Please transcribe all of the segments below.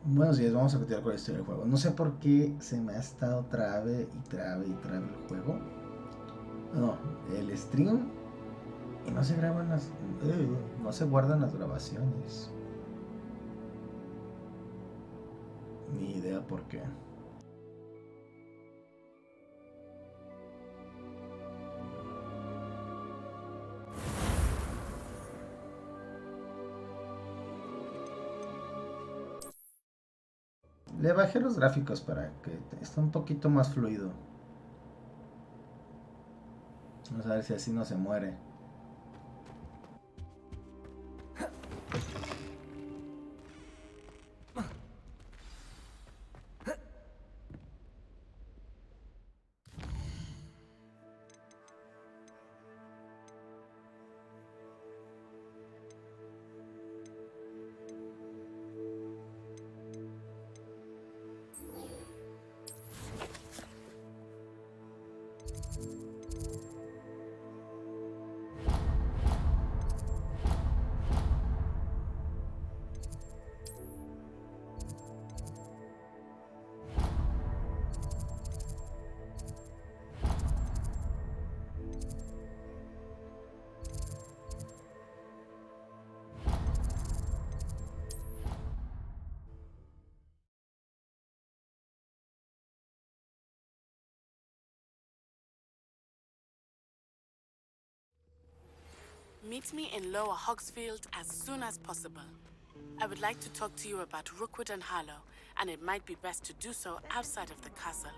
Buenos días, vamos a continuar con la historia del juego. No sé por qué se me ha estado trabe el juego. No, el stream. Y no se graban las. No se guardan las grabaciones. Ni idea por qué. Le bajé los gráficos para que esté un poquito más fluido. Vamos a ver si así no se muere. Meet me in Lower Hogsfield as soon as possible. I would like to talk to you about Rookwood and Harlow, and it might be best to do so outside of the castle.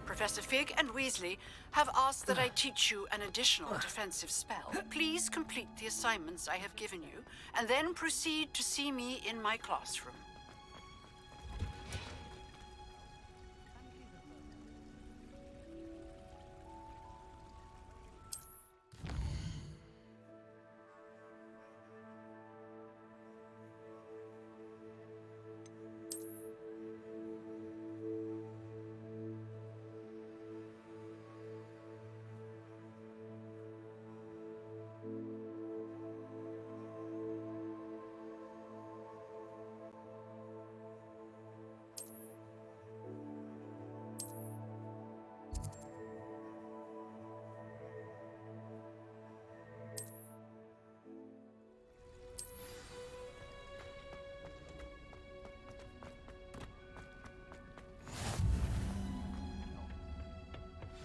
Professor Fig and Weasley have asked that I teach you an additional defensive spell. Please complete the assignments I have given you, and then proceed to see me in my classroom.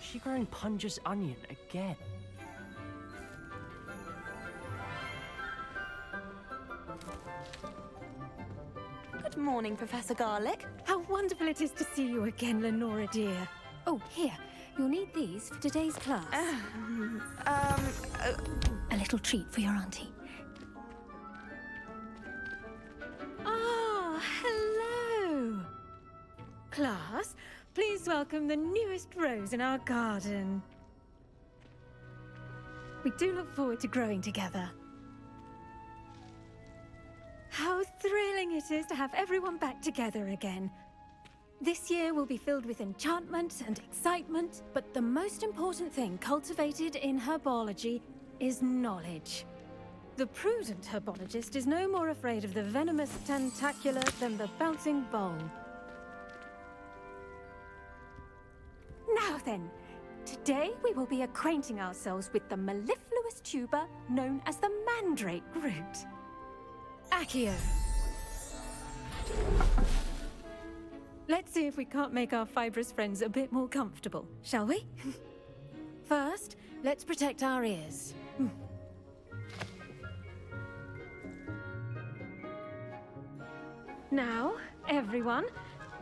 Is she growing Punja's onion again? Good morning, Professor Garlick. How wonderful it is to see you again, Lenora dear. Oh, here. You'll need these for today's class. A little treat for your auntie. Ah, hello. Class, please welcome the newest rose in our garden. We do look forward to growing together. How thrilling it is to have everyone back together again. This year will be filled with enchantment and excitement, but the most important thing cultivated in herbology is knowledge. The prudent herbologist is no more afraid of the venomous tentacula than the bouncing bowl. Now then, today we will be acquainting ourselves with the mellifluous tuber known as the mandrake root. Accio. Let's see if we can't make our fibrous friends a bit more comfortable, shall we? First, let's protect our ears. Now, everyone,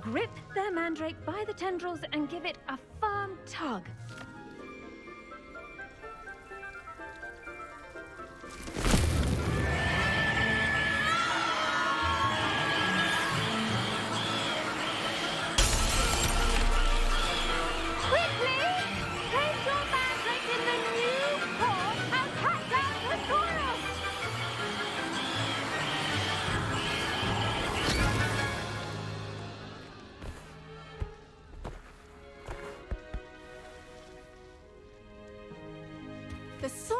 grip their mandrake by the tendrils and give it a firm tug.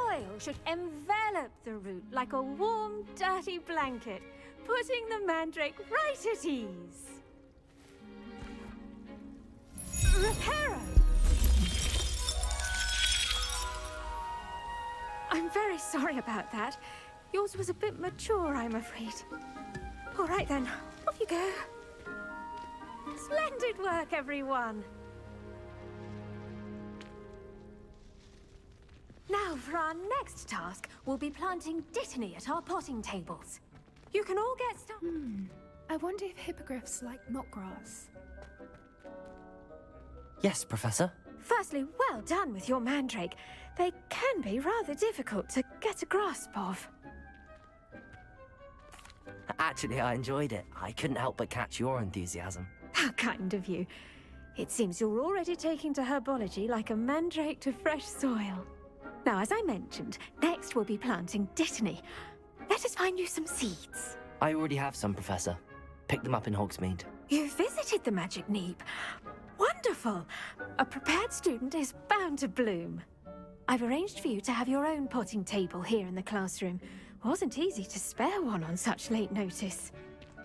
soil should envelop the root like a warm, dirty blanket, putting the mandrake right at ease. Reparo! I'm very sorry about that. Yours was a bit mature, I'm afraid. All right then, off you go. Splendid work, everyone. Now, for our next task, we'll be planting dittany at our potting tables. You can all get started. I wonder if hippogriffs like knotgrass. Yes, Professor. Firstly, well done with your mandrake. They can be rather difficult to get a grasp of. Actually, I enjoyed it. I couldn't help but catch your enthusiasm. How kind of you. It seems you're already taking to herbology like a mandrake to fresh soil. Now, as I mentioned, next we'll be planting dittany. Let us find you some seeds. I already have some, Professor. Picked them up in Hogsmeade. You visited the Magic Neep. Wonderful! A prepared student is bound to bloom. I've arranged for you to have your own potting table here in the classroom. Wasn't easy to spare one on such late notice.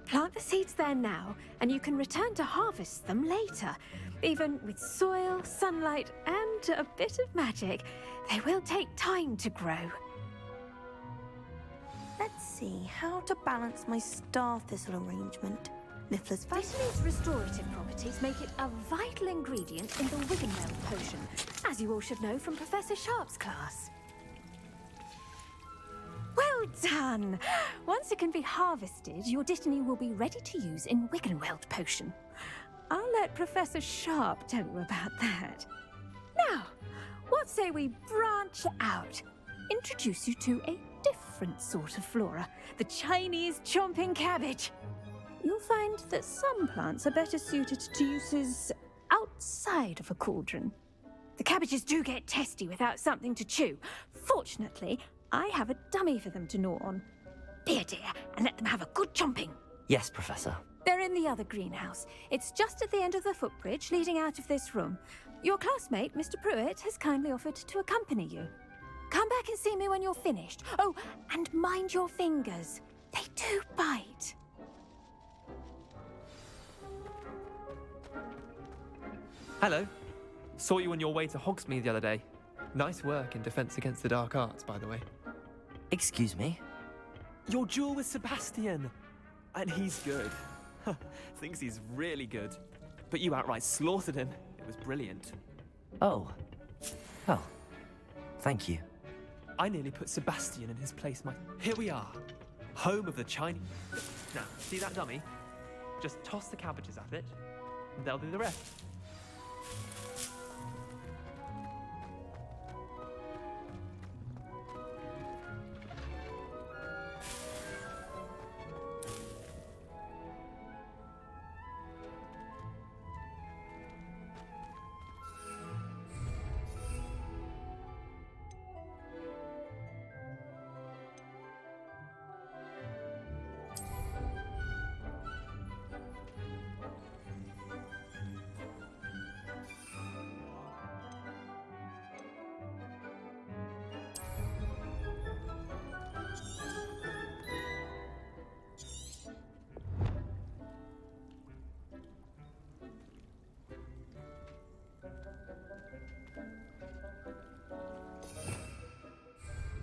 Plant the seeds there now, and you can return to harvest them later. Even with soil, sunlight, and a bit of magic, they will take time to grow. Let's see how to balance my star thistle arrangement. Mifflin's Dittany's restorative properties make it a vital ingredient in the Wiggenweld potion, as you all should know from Professor Sharp's class. Well done! Once it can be harvested, your dittany will be ready to use in Wiggenweld potion. I'll let Professor Sharp tell you about that. Now, what say we branch out? Introduce you to a different sort of flora, the Chinese chomping cabbage. You'll find that some plants are better suited to uses outside of a cauldron. The cabbages do get testy without something to chew. Fortunately, I have a dummy for them to gnaw on. Be a dear and let them have a good chomping. Yes, Professor. They're in the other greenhouse. It's just at the end of the footbridge leading out of this room. Your classmate, Mr. Pruitt, has kindly offered to accompany you. Come back and see me when you're finished. Oh, and mind your fingers. They do bite. Hello. Saw you on your way to Hogsmeade the other day. Nice work in Defense Against the Dark Arts, by the way. Excuse me? Your duel with Sebastian! And he's good. Thinks he's really good. But you outright slaughtered him. It was brilliant. Oh. Well, thank you. I nearly put Sebastian in his place. Here we are. Home of the Chinese. Now, see that dummy? Just toss the cabbages at it, and they'll do the rest.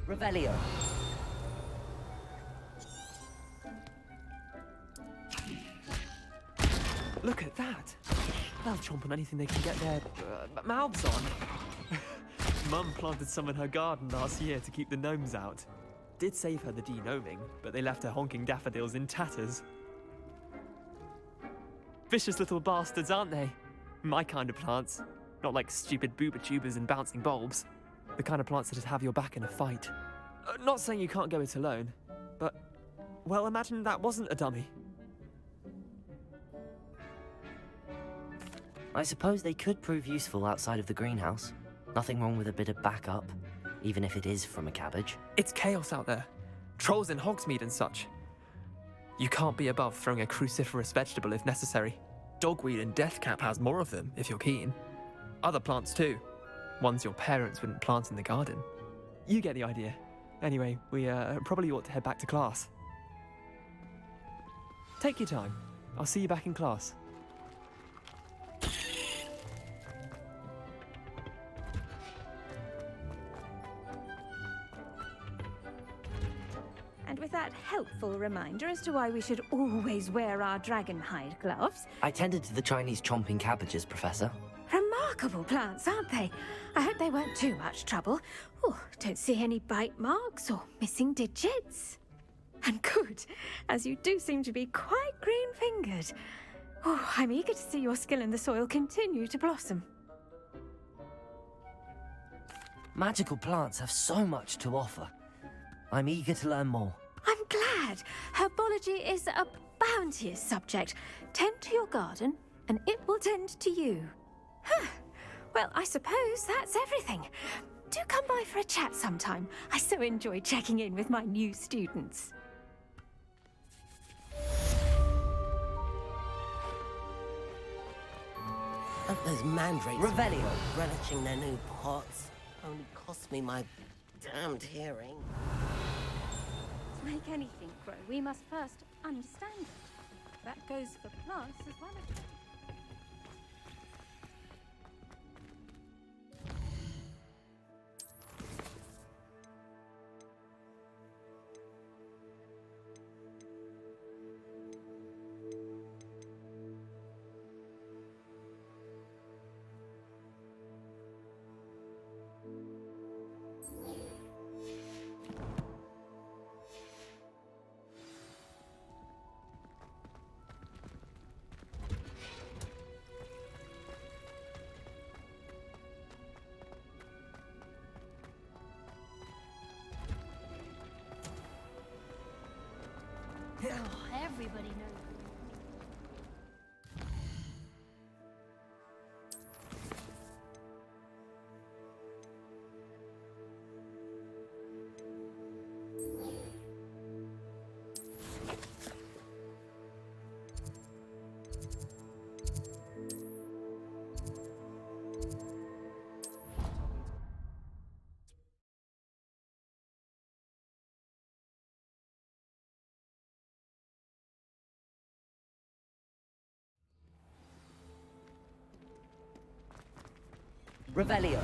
Revelio. Look at that. They'll chomp on anything they can get their mouths on. Mum planted some in her garden last year to keep the gnomes out. Did save her the de-gnoming, but they left her honking daffodils in tatters. Vicious little bastards, aren't they? My kind of plants. Not like stupid booba tubers and bouncing bulbs. The kind of plants that'd have your back in a fight. Not saying you can't go it alone, but, well, imagine that wasn't a dummy. I suppose they could prove useful outside of the greenhouse. Nothing wrong with a bit of backup, even if it is from a cabbage. It's chaos out there. Trolls in Hogsmeade and such. You can't be above throwing a cruciferous vegetable if necessary. Dogweed and deathcap has more of them, if you're keen. Other plants too. Ones your parents wouldn't plant in the garden. You get the idea. Anyway, we probably ought to head back to class. Take your time. I'll see you back in class. And with that helpful reminder as to why we should always wear our dragon hide gloves. I tended to the Chinese chomping cabbages, Professor. Remarkable plants, aren't they? I hope they weren't too much trouble. Oh, don't see any bite marks or missing digits. And good, as you do seem to be quite green-fingered. Oh, I'm eager to see your skill in the soil continue to blossom. Magical plants have so much to offer. I'm eager to learn more. I'm glad. Herbology is a bounteous subject. Tend to your garden, and it will tend to you. Well, I suppose that's everything. Do come by for a chat sometime. I so enjoy checking in with my new students. Those mandrakes Revelio. relishing their new pots only cost me my damned hearing. To make anything grow, we must first understand it. That goes for plants as well as... Oh, everybody knows. Revelio.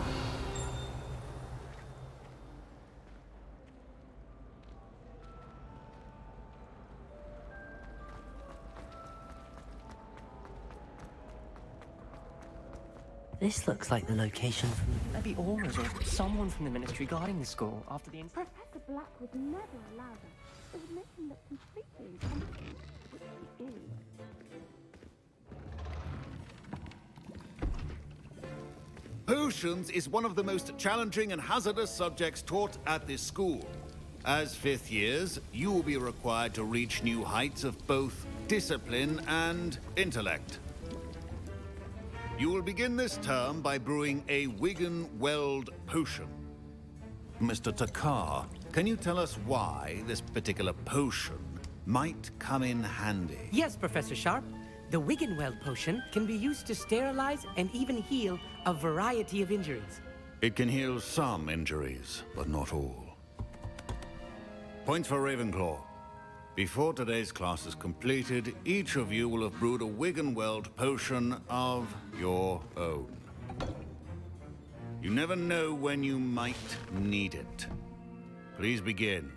This looks like the location from... Maybe Aura's or someone from the ministry guarding the school after the incident. Professor Black would never allow that. It would make him look completely incompetent, which he is. Potions is one of the most challenging and hazardous subjects taught at this school. As fifth years, you will be required to reach new heights of both discipline and intellect. You will begin this term by brewing a Wigan-Weld potion. Mr. Takar, can you tell us why this particular potion might come in handy? Yes, Professor Sharp. The Wigan-Weld potion can be used to sterilize and even heal a variety of injuries. It can heal some injuries, but not all. Points for Ravenclaw. Before today's class is completed, each of you will have brewed a Wigan-Weld potion of your own. You never know when you might need it. Please begin.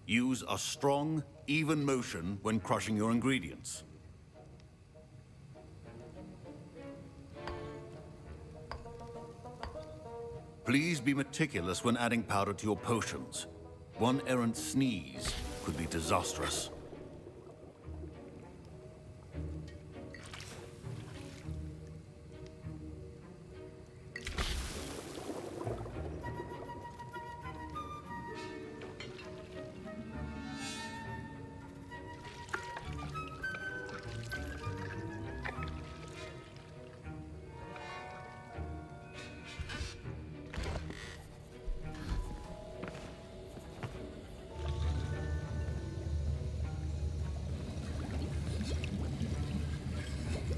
Use a strong, even motion when crushing your ingredients. Please be meticulous when adding powder to your potions. One errant sneeze could be disastrous.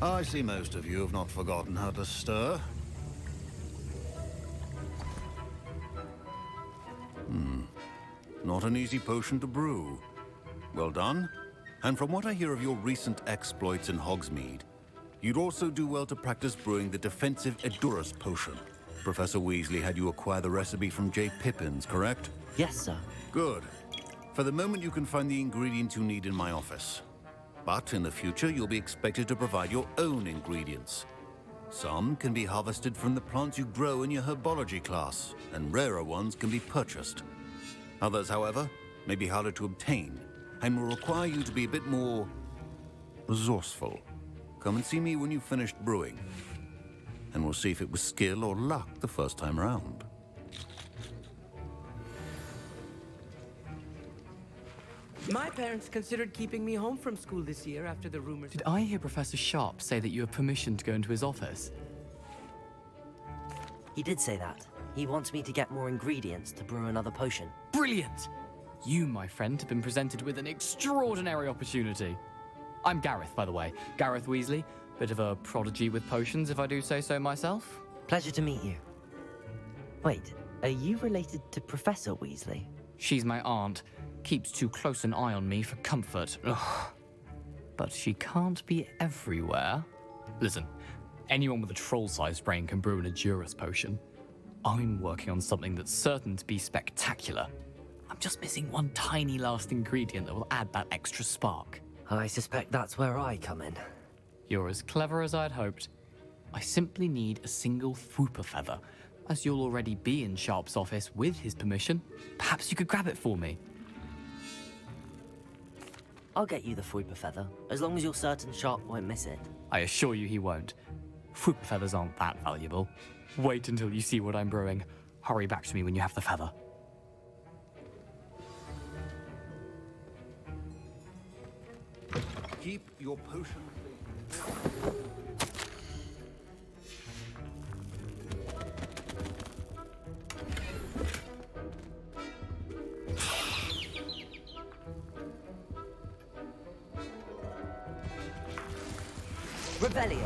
I see most of you have not forgotten how to stir. Not an easy potion to brew. Well done. And from what I hear of your recent exploits in Hogsmeade, you'd also do well to practice brewing the defensive Edurus potion. Professor Weasley had you acquire the recipe from J. Pippin's, correct? Yes, sir. Good. For the moment, you can find the ingredients you need in my office. But in the future, you'll be expected to provide your own ingredients. Some can be harvested from the plants you grow in your herbology class, and rarer ones can be purchased. Others, however, may be harder to obtain, and will require you to be a bit more resourceful. Come and see me when you've finished brewing, and we'll see if it was skill or luck the first time around. My parents considered keeping me home from school this year after the rumors. Did I hear Professor Sharp say that you have permission to go into his office? He did say that. He wants me to get more ingredients to brew another potion. Brilliant! You, my friend, have been presented with an extraordinary opportunity. I'm Gareth, by the way. Gareth Weasley. Bit of a prodigy with potions, if I do say so myself. Pleasure to meet you. Wait, are you related to Professor Weasley? She's my aunt. Keeps too close an eye on me for comfort. Ugh. But she can't be everywhere. Listen, anyone with a troll-sized brain can brew an Edurus potion. I'm working on something that's certain to be spectacular. I'm just missing one tiny last ingredient that will add that extra spark. I suspect that's where I come in. You're as clever as I'd hoped. I simply need a single Fwooper feather. As you'll already be in Sharp's office with his permission, perhaps you could grab it for me. I'll get you the Fwooper feather, as long as you're certain Sharp won't miss it. I assure you he won't. Fwooper feathers aren't that valuable. Wait until you see what I'm brewing. Hurry back to me when you have the feather. Keep your potion. Rebellion.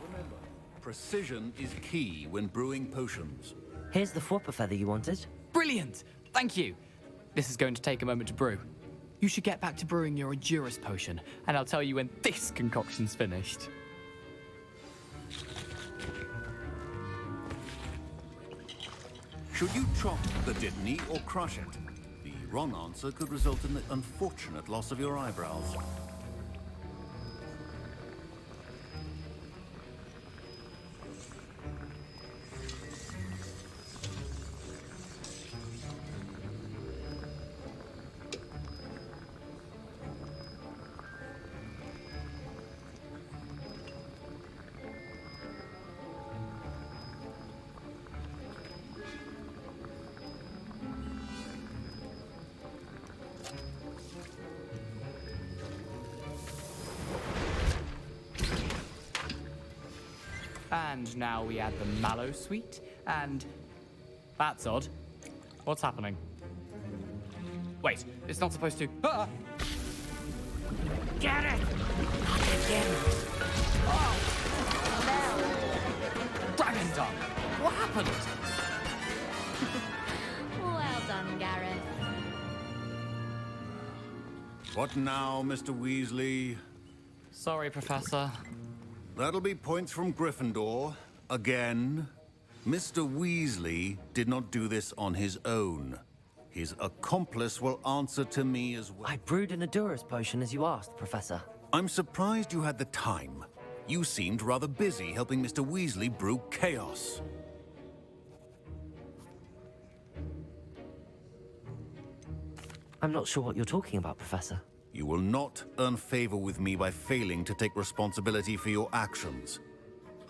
Remember, precision is key when brewing potions. Here's the Fwooper feather you wanted. Brilliant! Thank you! This is going to take a moment to brew. You should get back to brewing your Edurus potion, and I'll tell you when this concoction's finished. Should you chop the Dittany or crush it? The wrong answer could result in the unfortunate loss of your eyebrows. And now we add the mallow sweet, and... That's odd. What's happening? Wait, it's not supposed to... Ah! Get it! Not again. Oh! Dragon tongue! What happened? Well done, Gareth. What now, Mr. Weasley? Sorry, Professor. That'll be points from Gryffindor. Again. Mr. Weasley did not do this on his own. His accomplice will answer to me as well. I brewed an Edurus potion as you asked, Professor. I'm surprised you had the time. You seemed rather busy helping Mr. Weasley brew chaos. I'm not sure what you're talking about, Professor. You will not earn favor with me by failing to take responsibility for your actions.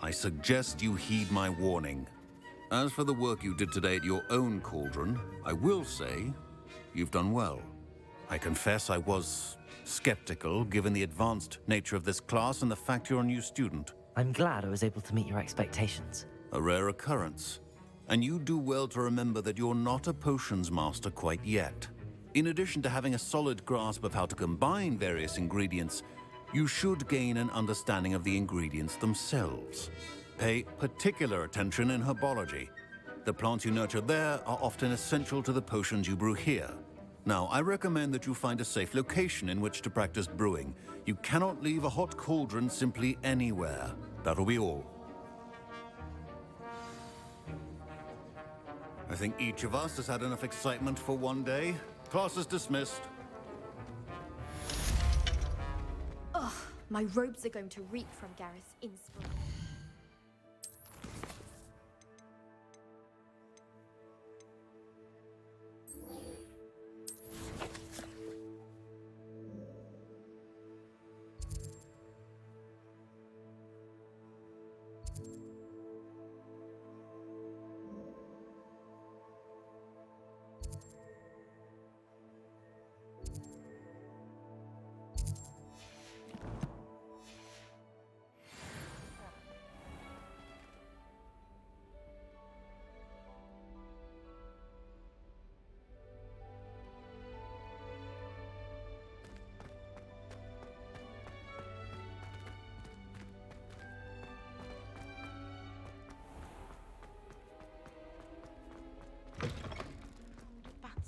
I suggest you heed my warning. As for the work you did today at your own cauldron, I will say you've done well. I confess I was skeptical given the advanced nature of this class and the fact you're a new student. I'm glad I was able to meet your expectations. A rare occurrence. And you do well to remember that you're not a potions master quite yet. In addition to having a solid grasp of how to combine various ingredients, you should gain an understanding of the ingredients themselves. Pay particular attention in herbology. The plants you nurture there are often essential to the potions you brew here. Now, I recommend that you find a safe location in which to practice brewing. You cannot leave a hot cauldron simply anywhere. That'll be all. I think each of us has had enough excitement for one day. Class is dismissed. Ugh, my robes are going to reek from Gareth's inspiration.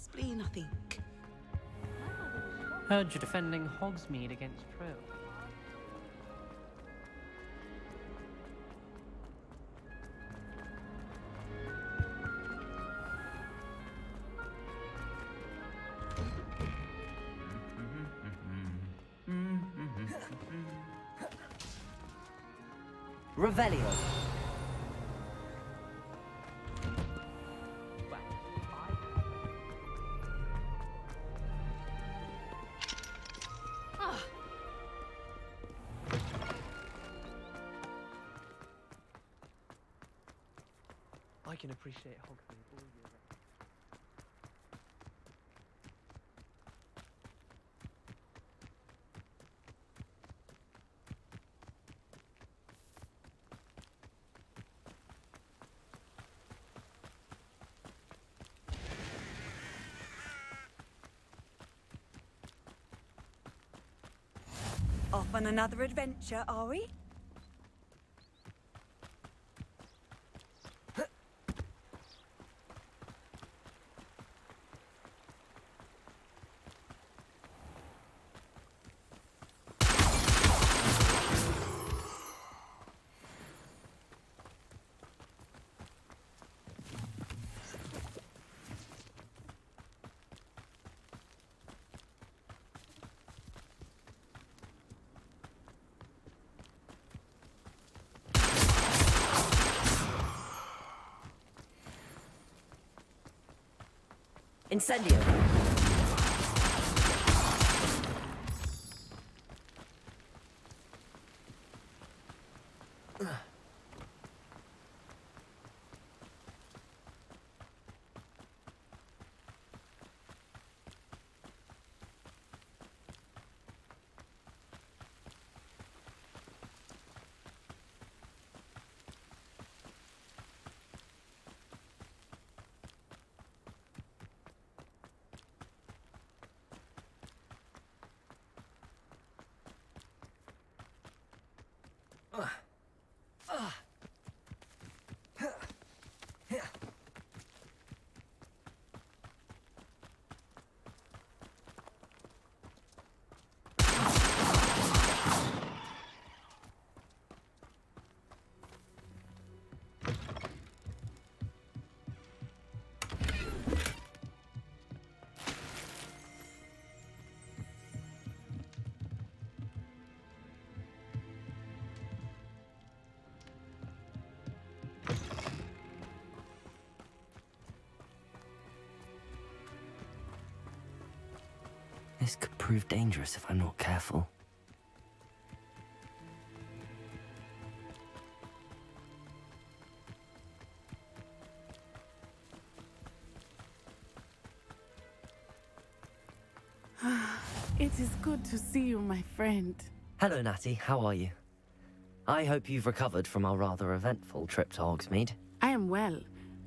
Spleen, I think. Heard you're defending Hogsmeade against Prue. Revelio. I can appreciate Hogsmeade all year round. Off on another adventure, are we? Incendio. This could prove dangerous if I'm not careful. It is good to see you, my friend. Hello, Natty. How are you? I hope you've recovered from our rather eventful trip to Hogsmeade. I am well.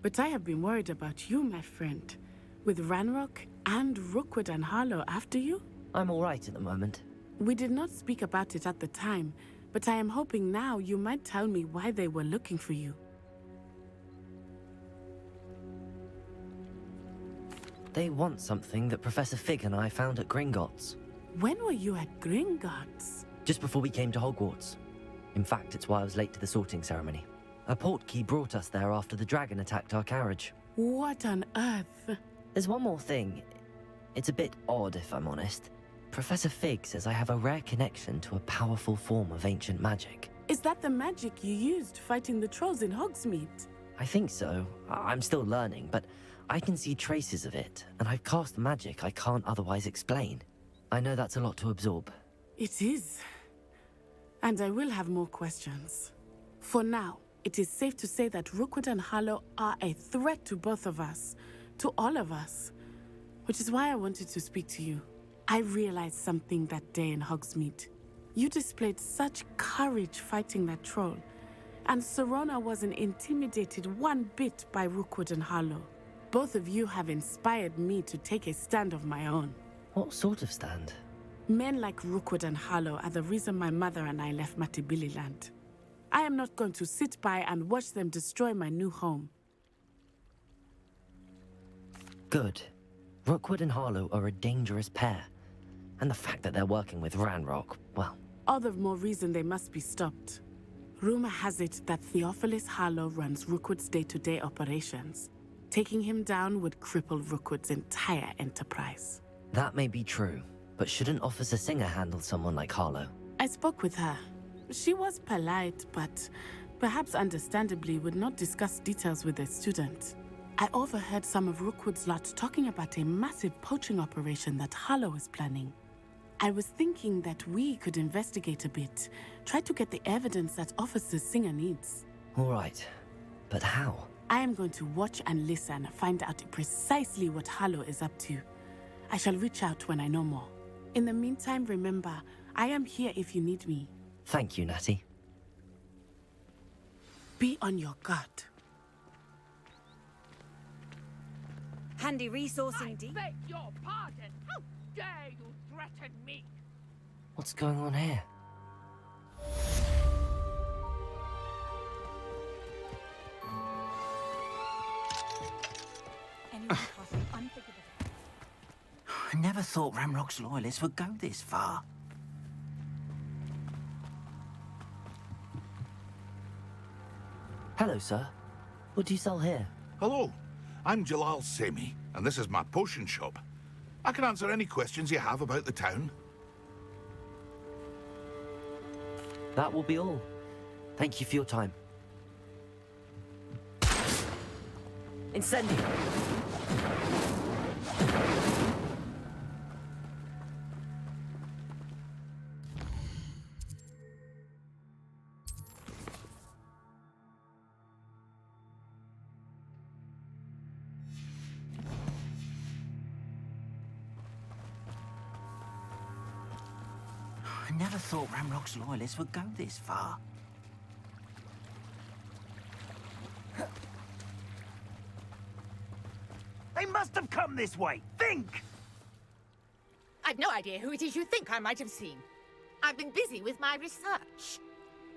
But I have been worried about you, my friend. With Ranrock and Rookwood and Harlow after you? I'm all right at the moment. We did not speak about it at the time, but I am hoping now you might tell me why they were looking for you. They want something that Professor Fig and I found at Gringotts. When were you at Gringotts? Just before we came to Hogwarts. In fact, it's why I was late to the sorting ceremony. A portkey brought us there after the dragon attacked our carriage. What on earth? There's one more thing. It's a bit odd, if I'm honest. Professor Fig says I have a rare connection to a powerful form of ancient magic. Is that the magic you used fighting the trolls in Hogsmeade? I think so. I'm still learning, but I can see traces of it, and I've cast magic I can't otherwise explain. I know that's a lot to absorb. It is. And I will have more questions. For now, it is safe to say that Rookwood and Harlow are a threat to both of us. To all of us. Which is why I wanted to speak to you. I realized something that day in Hogsmeade. You displayed such courage fighting that troll. And Serona wasn't intimidated one bit by Rookwood and Harlow. Both of you have inspired me to take a stand of my own. What sort of stand? Men like Rookwood and Harlow are the reason my mother and I left Matibililand. I am not going to sit by and watch them destroy my new home. Good. Rookwood and Harlow are a dangerous pair. And the fact that they're working with Ranrock, well... All the more reason they must be stopped. Rumor has it that Theophilus Harlow runs Rookwood's day-to-day operations. Taking him down would cripple Rookwood's entire enterprise. That may be true, but shouldn't Officer Singer handle someone like Harlow? I spoke with her. She was polite, but perhaps understandably would not discuss details with a student. I overheard some of Rookwood's lot talking about a massive poaching operation that Harlow is planning. I was thinking that we could investigate a bit, try to get the evidence that Officer Singer needs. All right, but how? I am going to watch and listen, find out precisely what Harlow is up to. I shall reach out when I know more. In the meantime, remember, I am here if you need me. Thank you, Natty. Be on your guard. Handy resource indeed. I beg your pardon. How dare you threaten me? What's going on here? I never thought Ranrock's loyalists would go this far. Hello, sir. What do you sell here? Hello, I'm Jalal Semi, and this is my potion shop. I can answer any questions you have about the town. That will be all. Thank you for your time. Incendio! I never thought Ranrock's loyalists would go this far. They must have come this way. Think! I've no idea who it is you think I might have seen. I've been busy with my research.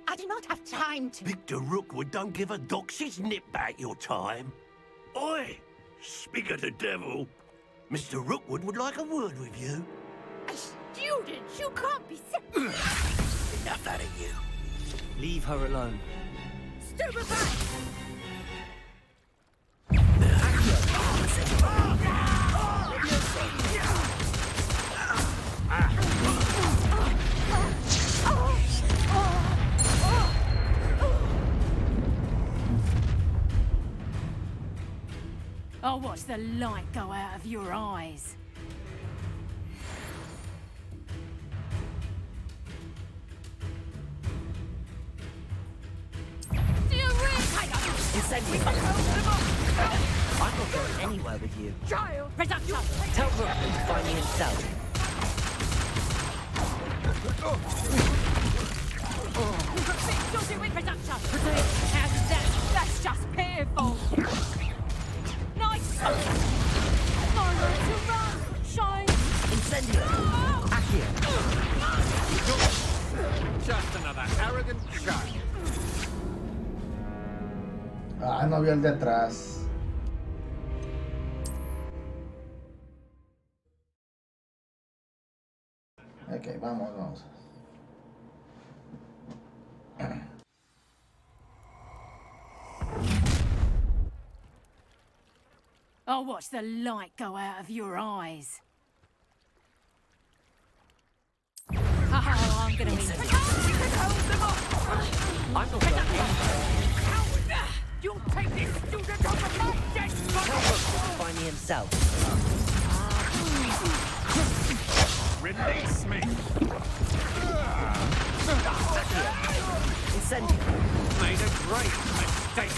I do not have time to... Victor Rookwood don't give a doxy's nip back your time. Oi! Speak of the devil. Mr. Rookwood would like a word with you. A student? You can't be... Enough out of you. Leave her alone. Stupefy! I'll watch the light go out of your eyes. I'm not going anywhere with you. Child! Reduction! Tell Rookwood to find me himself. Exhausted with reduction! How's that? That's just pitiful! Just another arrogant child. Ah, no vio el de atrás. Ok, vamos. I'll watch the light go out of your eyes. Oh, I'm gonna meet you. I'm not going. You'll take this student over my dead body! Find me himself. Release me. Incendio. Made a great mistake.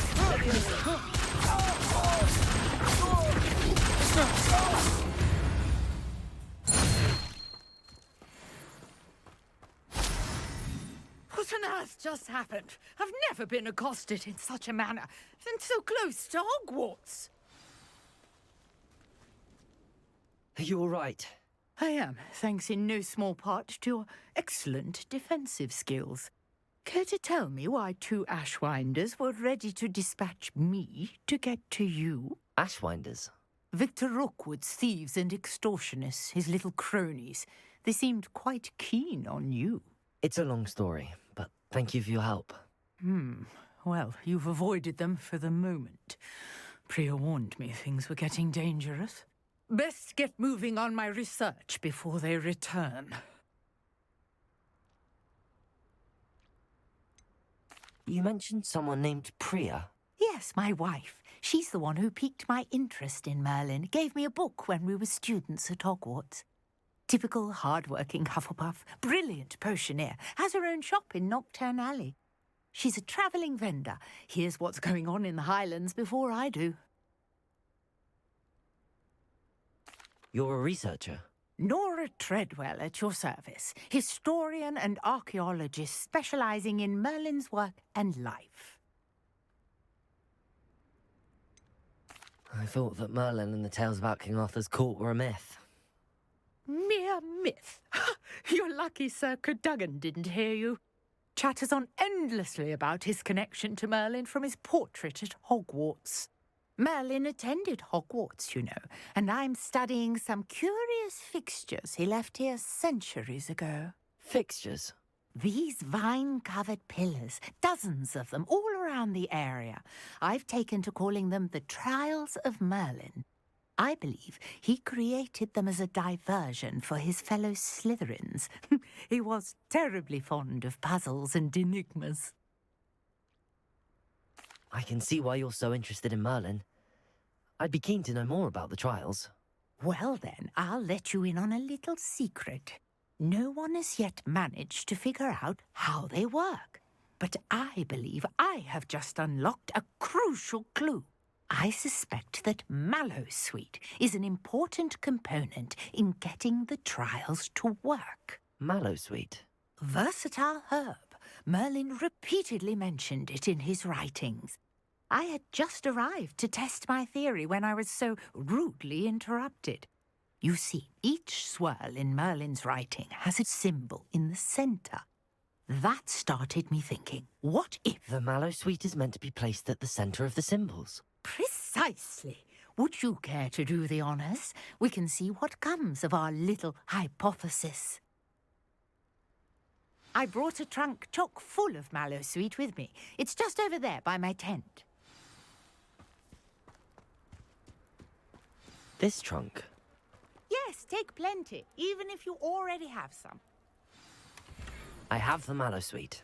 What on earth just happened? I've never been accosted in such a manner, and so close to Hogwarts. Are you all right? I am, thanks in no small part to your excellent defensive skills. Care to tell me why 2 Ashwinders were ready to dispatch me to get to you? Ashwinders? Victor Rookwood's thieves and extortionists, his little cronies. They seemed quite keen on you. It's a long story, but thank you for your help. Well, you've avoided them for the moment. Priya warned me things were getting dangerous. Best get moving on my research before they return. You mentioned someone named Priya. Yes, my wife. She's the one who piqued my interest in Merlin. Gave me a book when we were students at Hogwarts. Typical hard-working Hufflepuff, brilliant potioneer, has her own shop in Knockturn Alley. She's a travelling vendor. Hears what's going on in the Highlands before I do. You're a researcher? Nora Treadwell at your service, historian and archaeologist specialising in Merlin's work and life. I thought that Merlin and the tales about King Arthur's court were a myth. Mere myth. You're lucky Sir Cadogan didn't hear you. Chatters on endlessly about his connection to Merlin from his portrait at Hogwarts. Merlin attended Hogwarts, you know, and I'm studying some curious fixtures he left here centuries ago. Fixtures? These vine-covered pillars, dozens of them, all around the area. I've taken to calling them the Trials of Merlin. I believe he created them as a diversion for his fellow Slytherins. He was terribly fond of puzzles and enigmas. I can see why you're so interested in Merlin. I'd be keen to know more about the trials. Well then, I'll let you in on a little secret. No one has yet managed to figure out how they work. But I believe I have just unlocked a crucial clue. I suspect that Mallowsweet is an important component in getting the trials to work. Mallowsweet? Versatile herb. Merlin repeatedly mentioned it in his writings. I had just arrived to test my theory when I was so rudely interrupted. You see, each swirl in Merlin's writing has a symbol in the centre. That started me thinking, what if... The Mallowsweet is meant to be placed at the centre of the symbols. Precisely. Would you care to do the honours? We can see what comes of our little hypothesis. I brought a trunk chock full of Mallowsweet with me. It's just over there by my tent. This trunk? Yes, take plenty, even if you already have some. I have the Mallowsweet.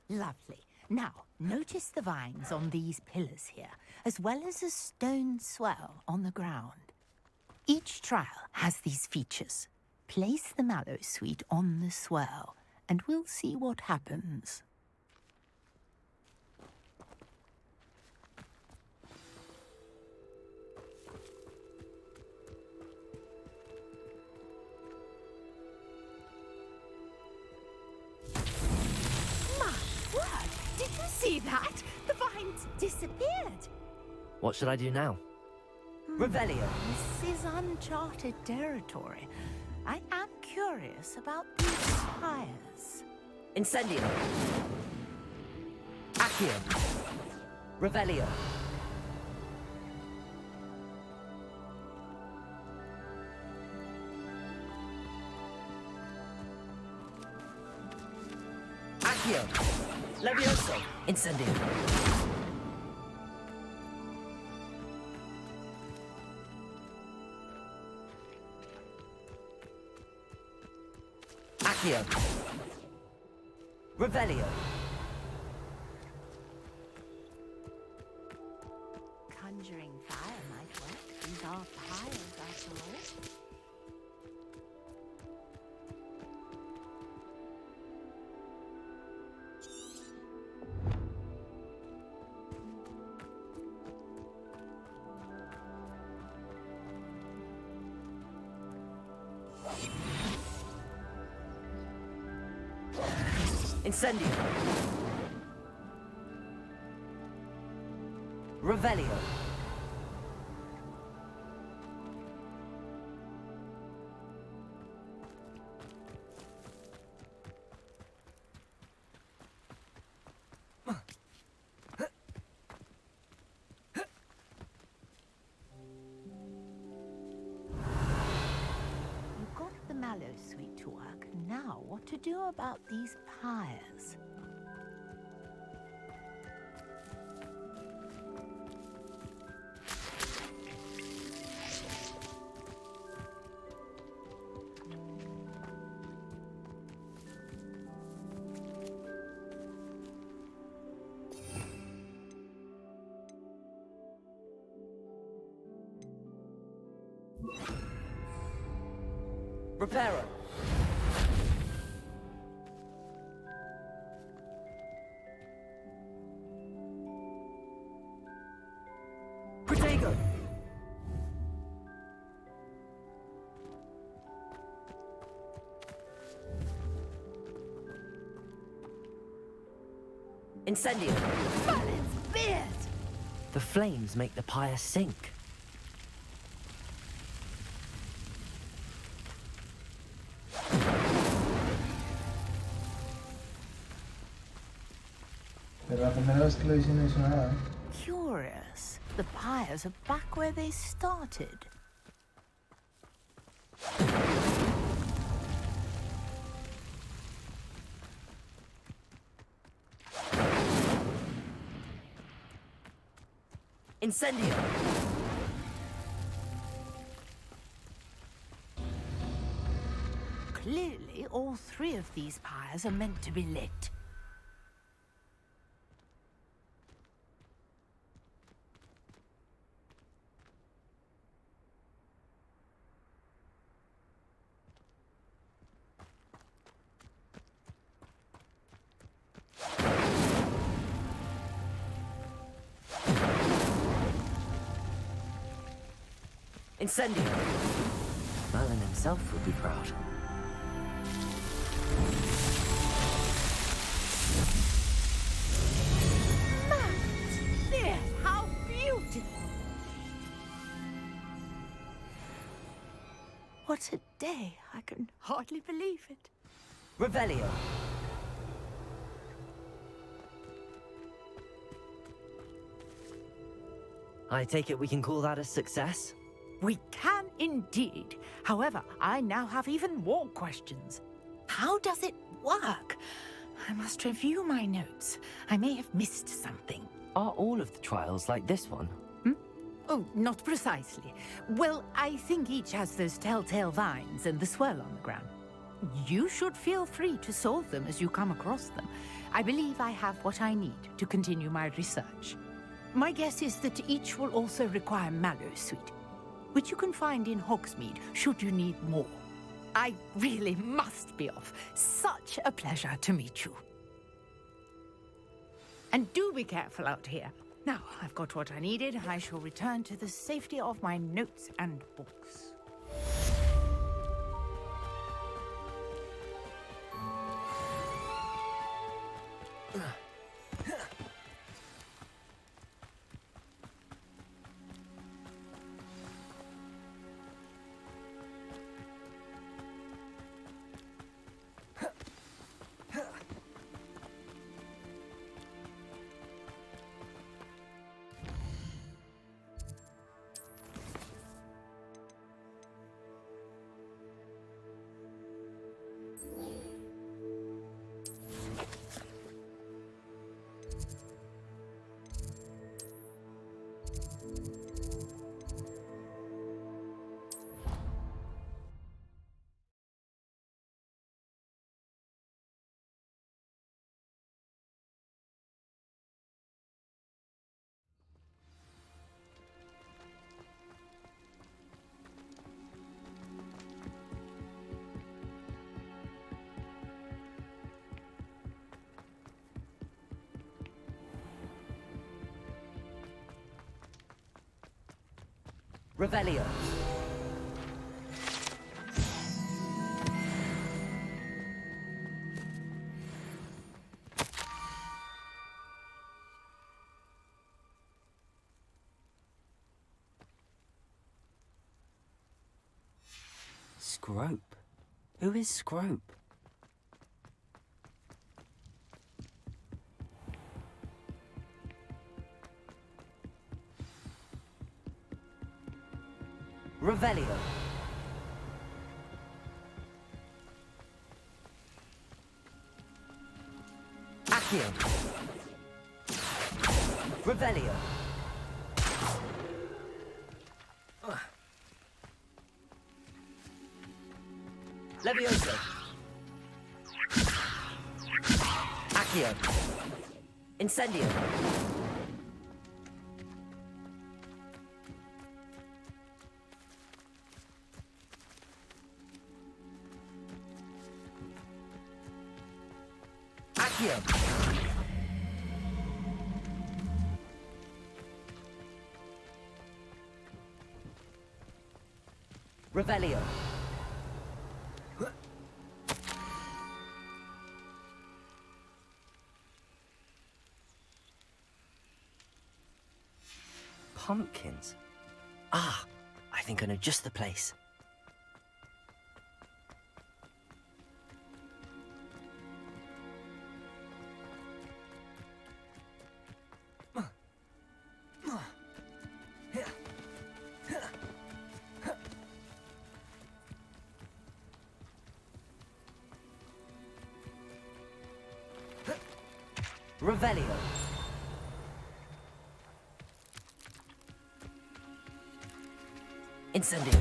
Lovely. Now, notice the vines on these pillars here, as well as a stone swell on the ground. Each trial has these features. Place the Mallowsweet on the swell, and we'll see what happens. Did you see that? The vines disappeared. What should I do now? Revelio. This is uncharted territory. I am curious about these fires. Incendio. Accio. Revelio. Accio. Levioso. Incendio. Accio. Revelio. Conjuring fire might work. These are fires, after all. Incendio. Revelio. You got the mallow sweet to work. Now, what to do about these pyres? Reparo. Protego. Incendio. Balance beard! The flames make the pyre sink. Pero la primera vez que lo hice no hizo nada. Curious. The pyres are back where they started. Incendio. Clearly, all three of these pyres are meant to be lit. Incendio. Merlin himself would be proud. There, how beautiful! What a day! I can hardly believe it. Revelio. I take it we can call that a success? We can indeed. However, I now have even more questions. How does it work? I must review my notes. I may have missed something. Are all of the trials like this one? Oh, not precisely. Well, I think each has those telltale vines and the swirl on the ground. You should feel free to solve them as you come across them. I believe I have what I need to continue my research. My guess is that each will also require mallow sweet, which you can find in Hogsmeade should you need more. I really must be off. Such a pleasure to meet you. And do be careful out here. Now, I've got what I needed. I shall return to the safety of my notes and books. Revelio. Scrope? Who is Scrope? Revelio. Accio. Revelio. Levioso. Accio. Incendio. Accio. Revelio. Pumpkins. Ah, I think I know just the place. Revelio. Incendio.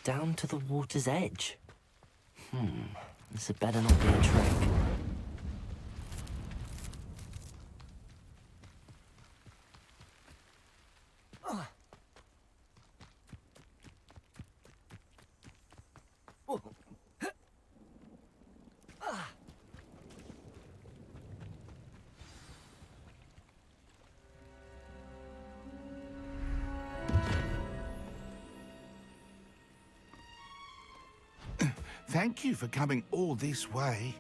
Down to the water's edge. This had better not be a trick. Thank you for coming all this way.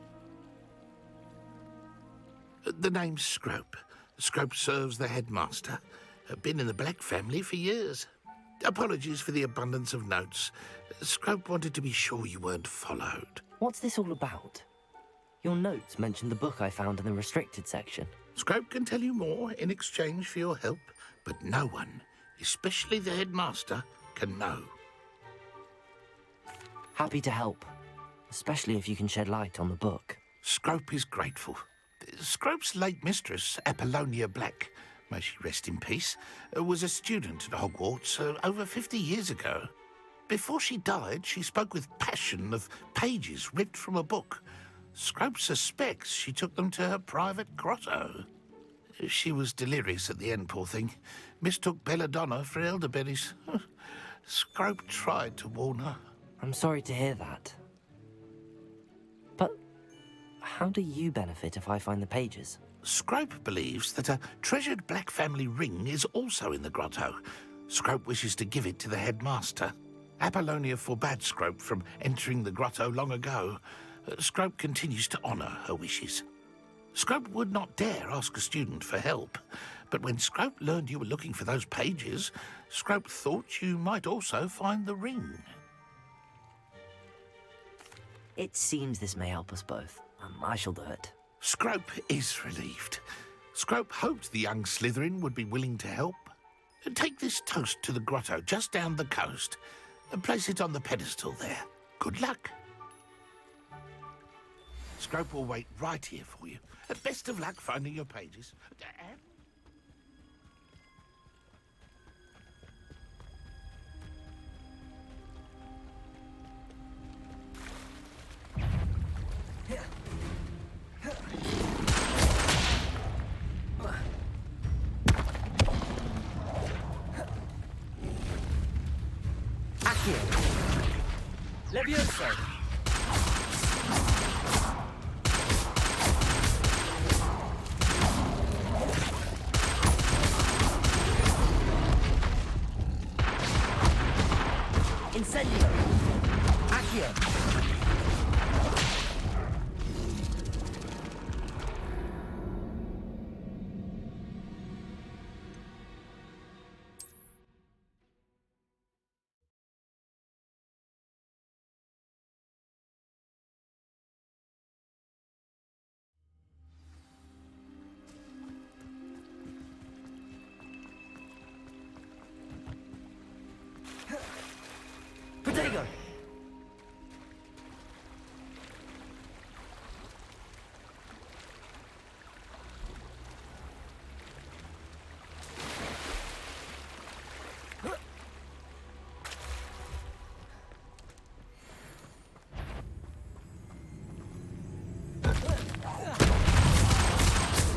The name's Scrope. Scrope serves the headmaster. Been in the Black family for years. Apologies for the abundance of notes. Scrope wanted to be sure you weren't followed. What's this all about? Your notes mentioned the book I found in the restricted section. Scrope can tell you more in exchange for your help, but no one, especially the headmaster, can know. Happy to help, especially if you can shed light on the book. Scrope is grateful. Scrope's late mistress, Apollonia Black, may she rest in peace, was a student at Hogwartz over 50 years ago. Before she died, she spoke with passion of pages ripped from a book. Scrope suspects she took them to her private grotto. She was delirious at the end, poor thing. Mistook belladonna for elderberries. Scrope tried to warn her. I'm sorry to hear that. But how do you benefit if I find the pages? Scrope believes that a treasured Black family ring is also in the grotto. Scrope wishes to give it to the headmaster. Apollonia forbade Scrope from entering the grotto long ago. Scrope continues to honour her wishes. Scrope would not dare ask a student for help, but when Scrope learned you were looking for those pages, Scrope thought you might also find the ring. It seems this may help us both. I shall do it. Scrope is relieved. Scrope hoped the young Slytherin would be willing to help. Take this toast to the grotto just down the coast and place it on the pedestal there. Good luck. Scrope will wait right here for you. Best of luck finding your pages. Levioso.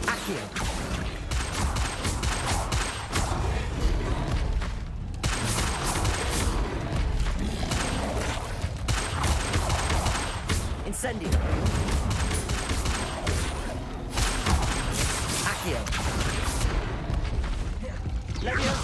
Accio. Incendio. Accio. Leviosa.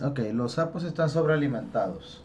Ok, los sapos están sobrealimentados.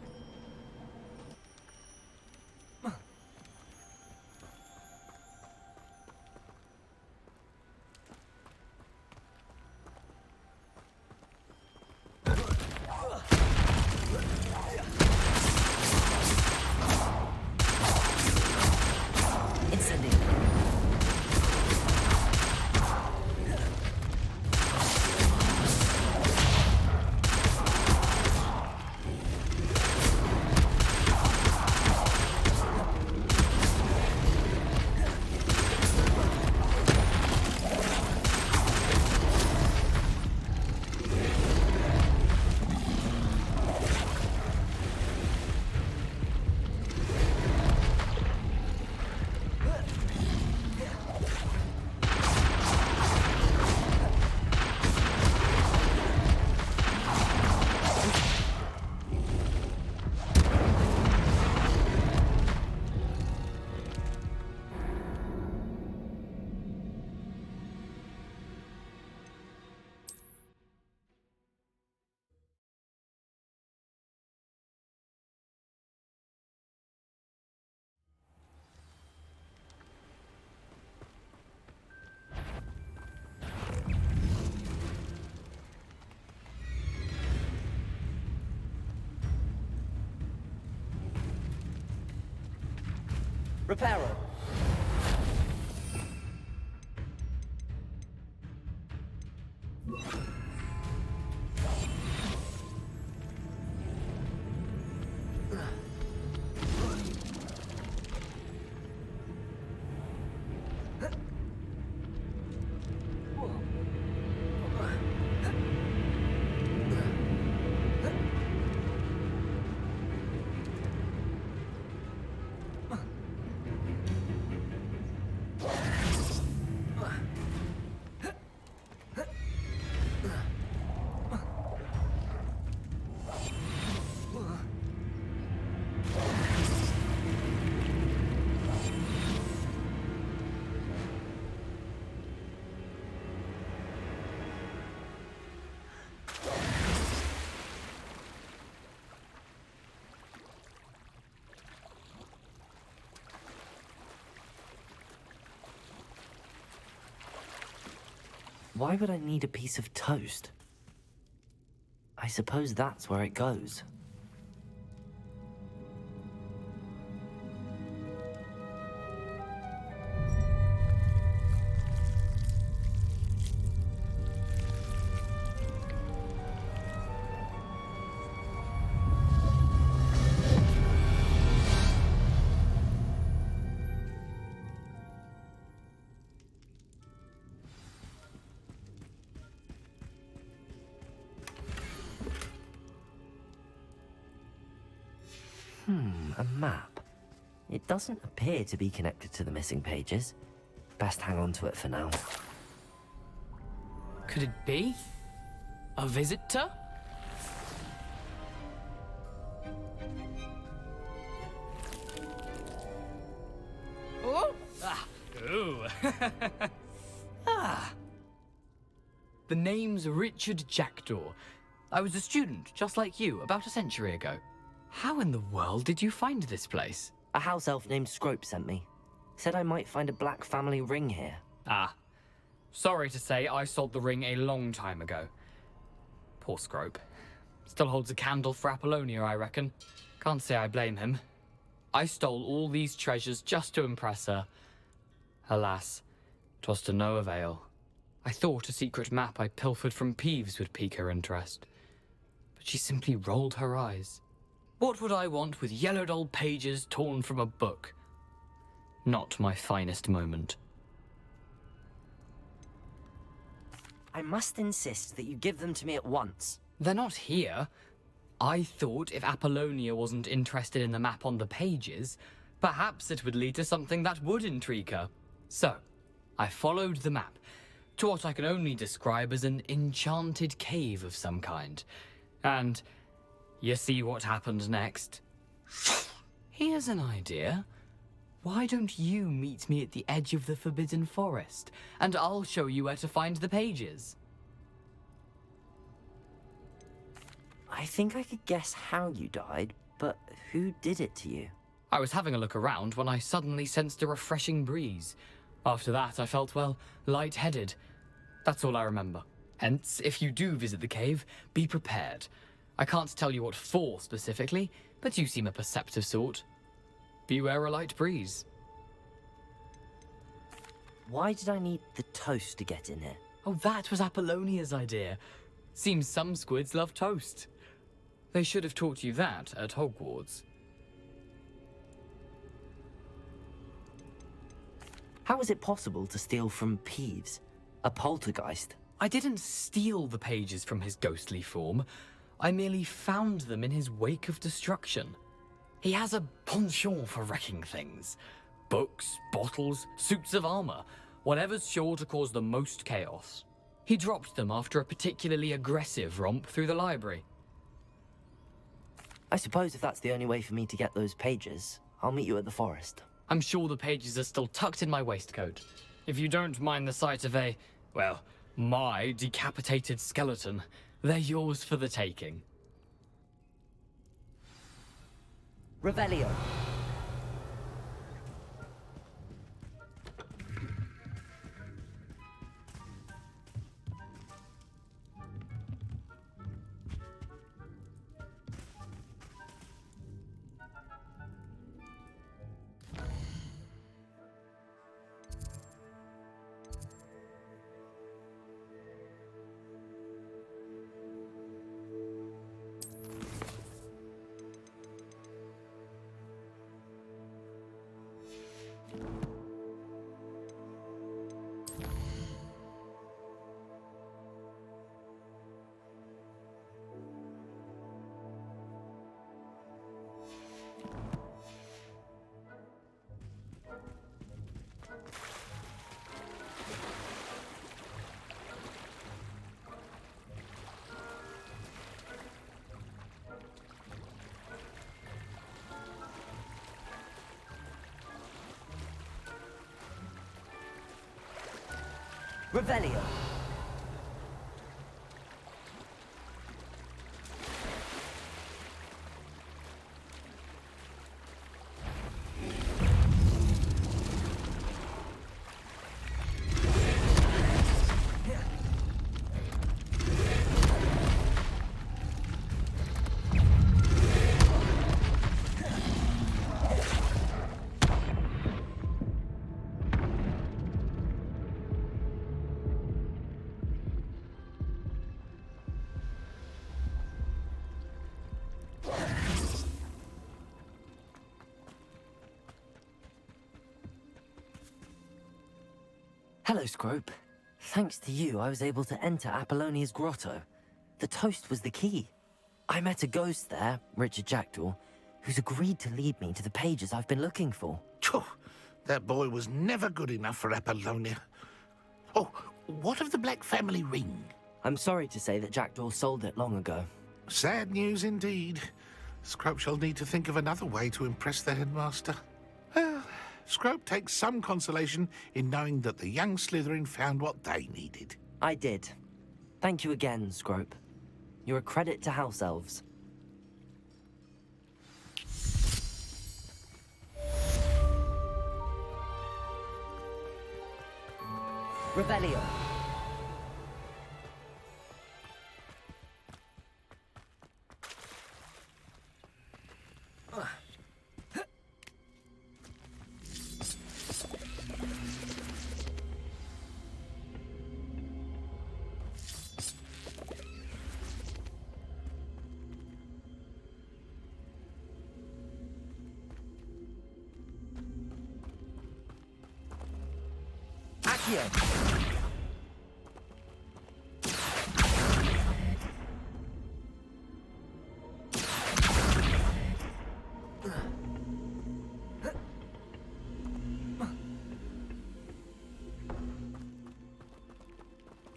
Reparo. Why would I need a piece of toast? I suppose that's where it goes. A map. It doesn't appear to be connected to the missing pages. Best hang on to it for now. Could it be? A visitor? Oh! Ah! Ooh! Ah! The name's Richard Jackdaw. I was a student, just like you, about a century ago. How in the world did you find this place? A house elf named Scrope sent me. Said I might find a black family ring here. Ah. Sorry to say, I sold the ring a long time ago. Poor Scrope. Still holds a candle for Apollonia, I reckon. Can't say I blame him. I stole all these treasures just to impress her. Alas, 'twas to no avail. I thought a secret map I pilfered from Peeves would pique her interest. But she simply rolled her eyes. What would I want with yellowed old pages torn from a book? Not my finest moment. I must insist that you give them to me at once. They're not here. I thought if Apollonia wasn't interested in the map on the pages, perhaps it would lead to something that would intrigue her. So, I followed the map to what I can only describe as an enchanted cave of some kind. And you see what happened next? Here's an idea. Why don't you meet me at the edge of the Forbidden Forest, and I'll show you where to find the pages? I think I could guess how you died, but who did it to you? I was having a look around when I suddenly sensed a refreshing breeze. After that, I felt, well, lightheaded. That's all I remember. Hence, if you do visit the cave, be prepared. I can't tell you what for specifically, but you seem a perceptive sort. Beware a light breeze. Why did I need the toast to get in here? Oh, that was Apollonia's idea. Seems some squids love toast. They should have taught you that at Hogwartz. How was it possible to steal from Peeves, a poltergeist? I didn't steal the pages from his ghostly form. I merely found them in his wake of destruction. He has a penchant for wrecking things. Books, bottles, suits of armor, whatever's sure to cause the most chaos. He dropped them after a particularly aggressive romp through the library. I suppose if that's the only way for me to get those pages, I'll meet you at the forest. I'm sure the pages are still tucked in my waistcoat. If you don't mind the sight of a, well, my decapitated skeleton, they're yours for the taking. Revelio. Revelio. Hello, Scrope. Thanks to you, I was able to enter Apollonia's grotto. The toast was the key. I met a ghost there, Richard Jackdaw, who's agreed to lead me to the pages I've been looking for. That boy was never good enough for Apollonia. Oh, what of the Black family ring? I'm sorry to say that Jackdaw sold it long ago. Sad news indeed. Scrope shall need to think of another way to impress the headmaster. Well, Scrope takes some consolation in knowing that the young Slytherin found what they needed. I did. Thank you again, Scrope. You're a credit to House Elves. Revelio. Accio.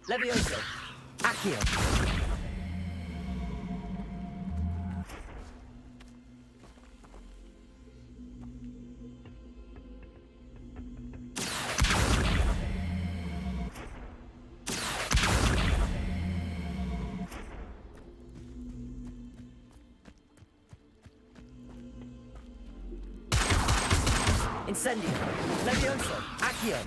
Levioso. Accio. Incendio. Levioso. Accio.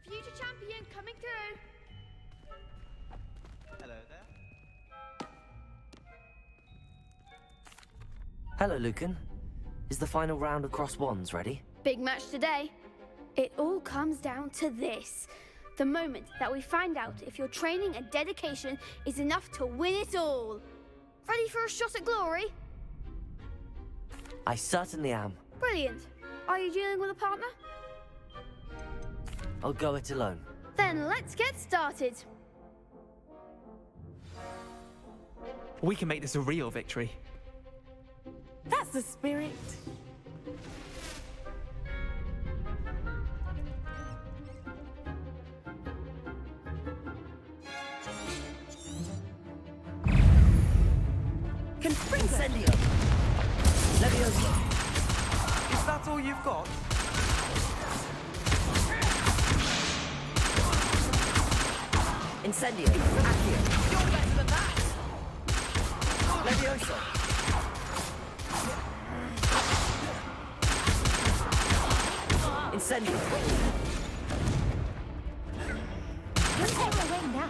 Future champion coming through. Hello there. Hello, Lucan. Is the final round of cross wands ready? Big match today. It all comes down to this. The moment that we find out if your training and dedication is enough to win it all. Ready for a shot at glory? I certainly am. Brilliant. Are you dealing with a partner? I'll go it alone. Then let's get started. We can make this a real victory. That's the spirit. Incendio. Levioso. Is that all you've got? Incendio. Accio. You're better than that! Levioso. Incendio. You're taking away now.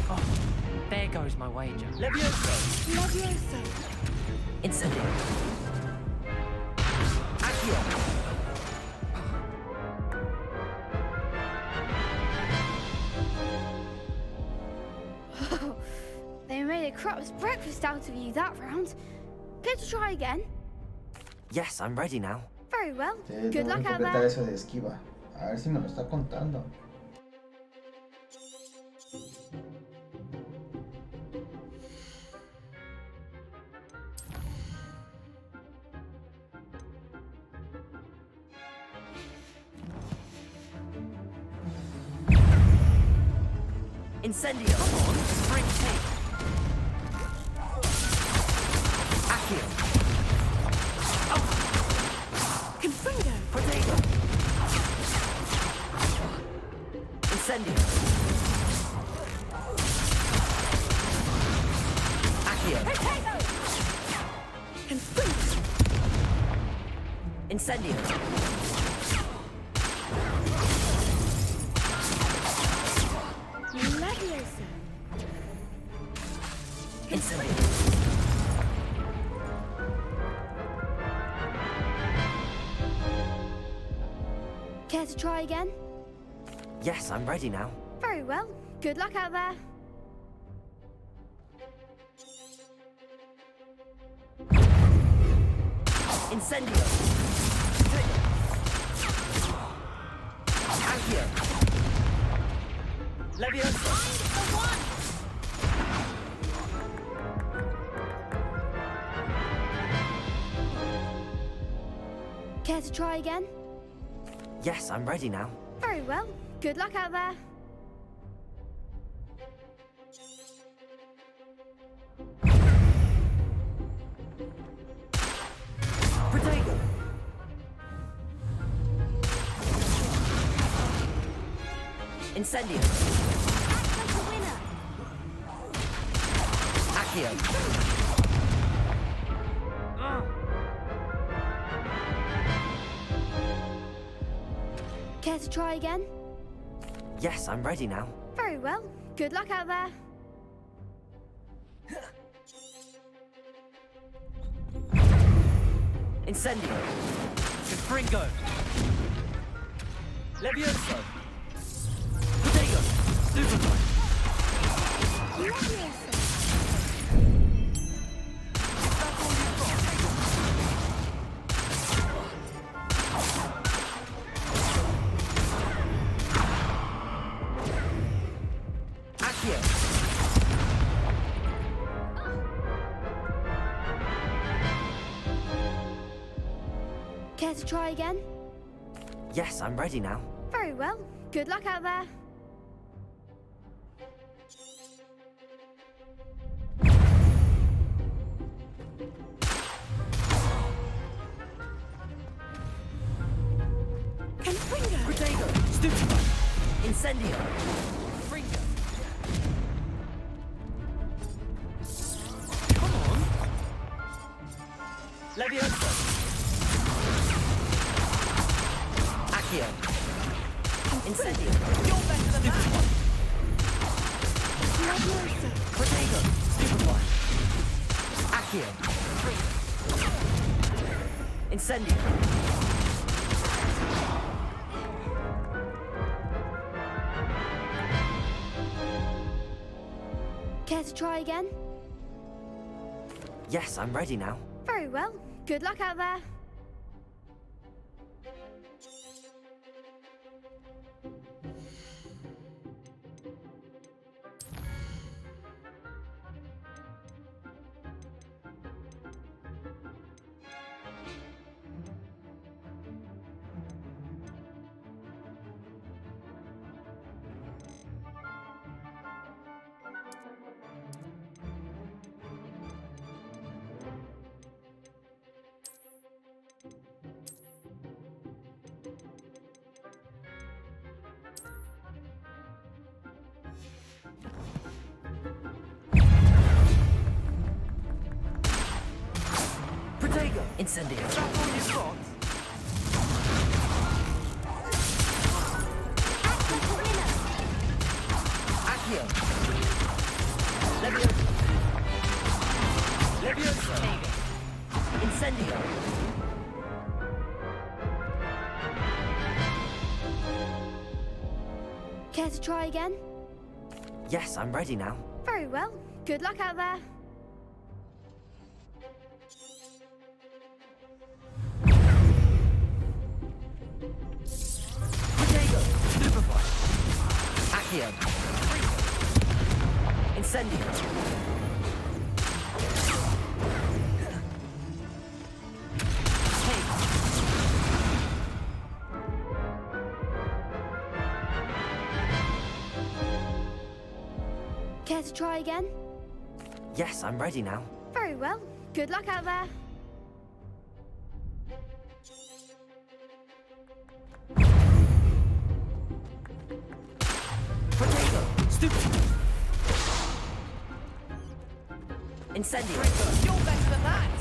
Oh, there goes my wager. Levioso. Levioso. Incendio. Accio. They made a crap's breakfast out of you that round. Care to try again? Yes, I'm ready now. Very well. Sí, Good tengo que luck out completar there. eso de esquiva. A ver si me lo está contando. Incendio. Come on, spring take. Accio. Confringo. Potato. Incendio. Accio. Potato. Confringo. Incendio. Levioso. Incendio. Care to try again? Yes, I'm ready now. Very well. Good luck out there. Incendio. Accio. Levioso. Care to try again? Yes, I'm ready now. Very well. Good luck out there. Protego! Incendio! Act like a winner. Accio! Care to try again? Yes, I'm ready now. Very well. Good luck out there. Incendio! Confringo! Levioso! Protego! Superboy! Care to try again? Yes, I'm ready now. Very well. Good luck out there. Protego! Stupefy! Incendio! Fringo! Come on! Levioso! Accio! Incendio! You're better than that! Levioso! Protego! Stupefy! Accio! Incendio! Care to try again? Yes, I'm ready now. Very well. Good luck out there. Protego! Incendio! That's all you've got? Accio! Levioso! Levioso! Incendio! Care to try again? Yes, I'm ready now. Very well. Good luck out there. Protego! Stupefy! Accio! Incendio! Care to try again? Yes, I'm ready now. Very well. Good luck out there. Protego! Stupefy! Incendio! You're better than that!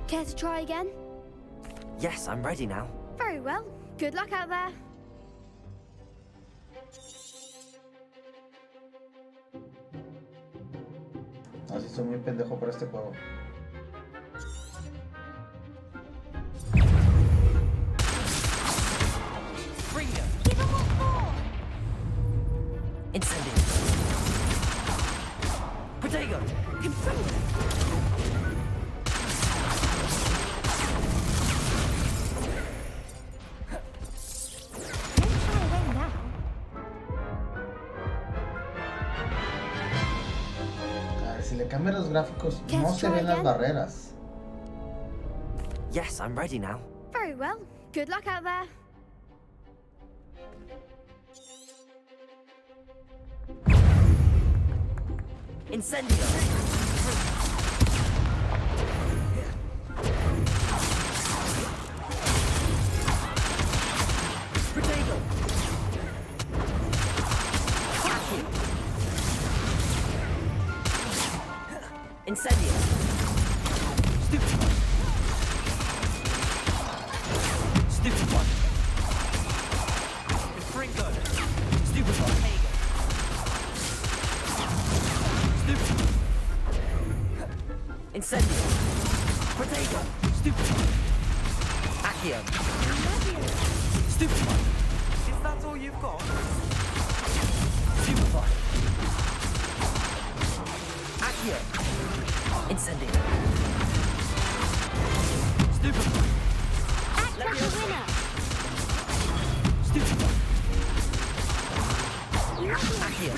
Care to try again? Yes, I'm ready now. Very well. Good luck out there. Así soy muy pendejo para este juego. Incendio! Protego! si le cambian los gráficos, no Let's se try ven las again. barreras. Yes, I'm ready now. Very well. Good luck out there. Incendio! Potato! Incendio! Stupid one! Stupid one! Fringo! Stupid one! Stupid one! Incendio! Potato! Stupid one! Accio! Stupid one! Is that all you've got? Stupid one! Accio! Incendio! Stupid one! Act like a winner. Stupid one! Accio!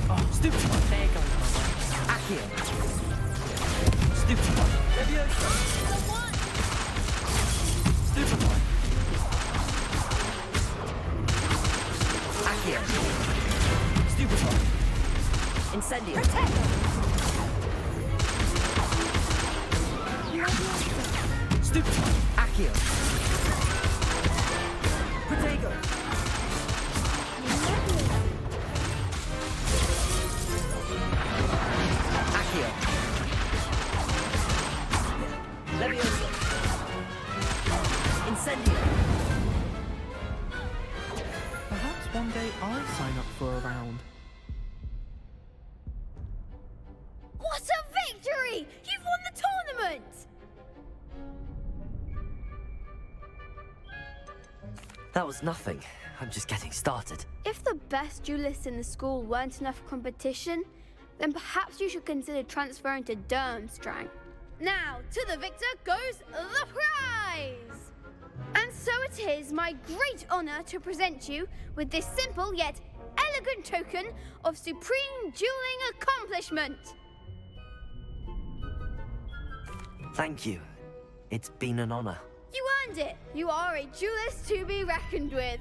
Oh, stupid one! There you go. Accio! Stupid one! Levioso! Stupid one! Accio! Stupid one! Incendio! Protect. Stupid one! Accio! Protego! Accio! Levioso! Incendio! Perhaps one day I'll sign up for a round. What a victory! You've won the tournament! That was nothing. I'm just getting started. If the best duelists in the school weren't enough for competition, then perhaps you should consider transferring to Durmstrang. Now, to the victor goes the prize! And so it is my great honor to present you with this simple yet elegant token of supreme dueling accomplishment. Thank you. It's been an honor. You earned it! You are a duelist to be reckoned with.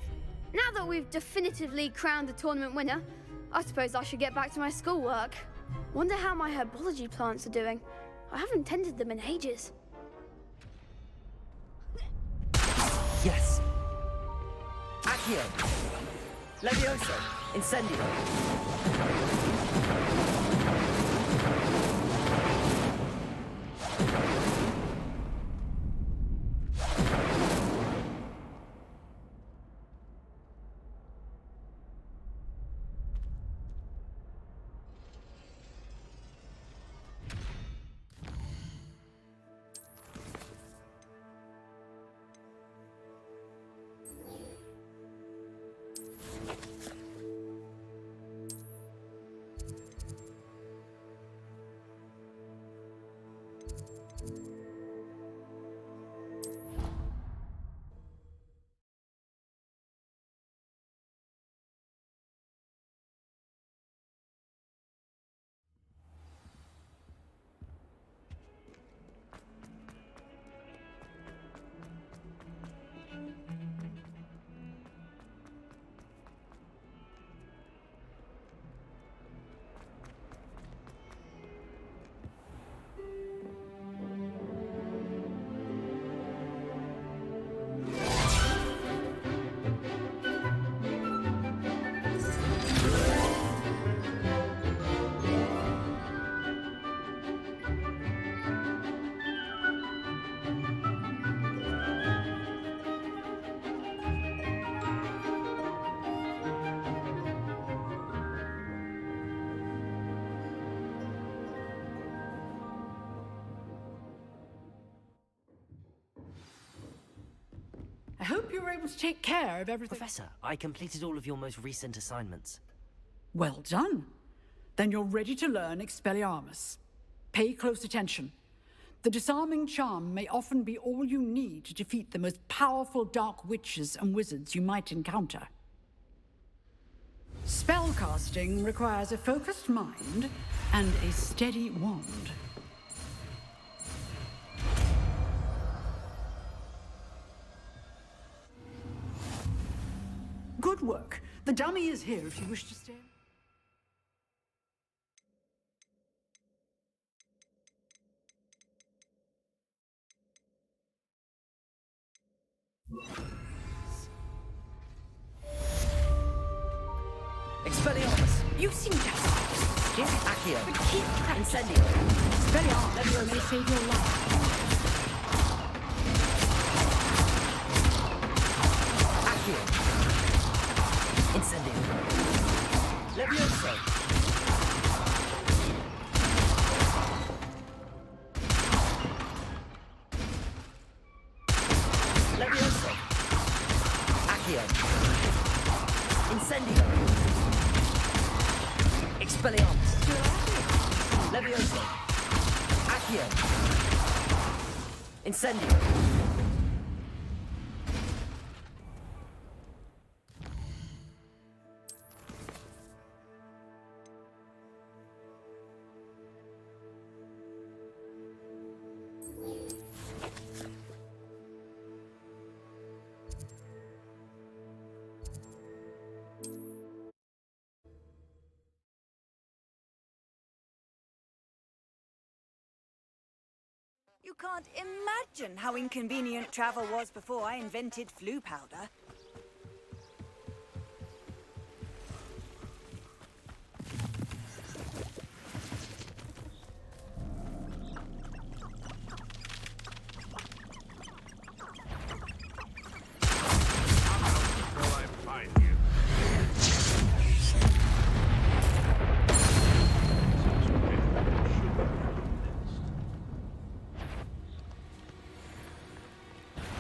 Now that we've definitively crowned the tournament winner, I suppose I should get back to my schoolwork. Wonder how my herbology plants are doing. I haven't tended them in ages. Yes. Accio! Levioso! Incendio! I hope you were able to take care of everything. Professor, I completed all of your most recent assignments. Well done. Then you're ready to learn Expelliarmus. Pay close attention. The disarming charm may often be all you need to defeat the most powerful dark witches and wizards you might encounter. Spellcasting requires a focused mind and a steady wand. Good work. The dummy is here if you wish to stay. Expelliarmus! You seem just still Accio! but keep Incendio! Expelliarmus may save your life. Accio! Incendio! Levioso! Levioso! Accio! Incendio! Expelliarmus! Levioso! Accio! Incendio! You can't imagine how inconvenient travel was before I invented flu powder.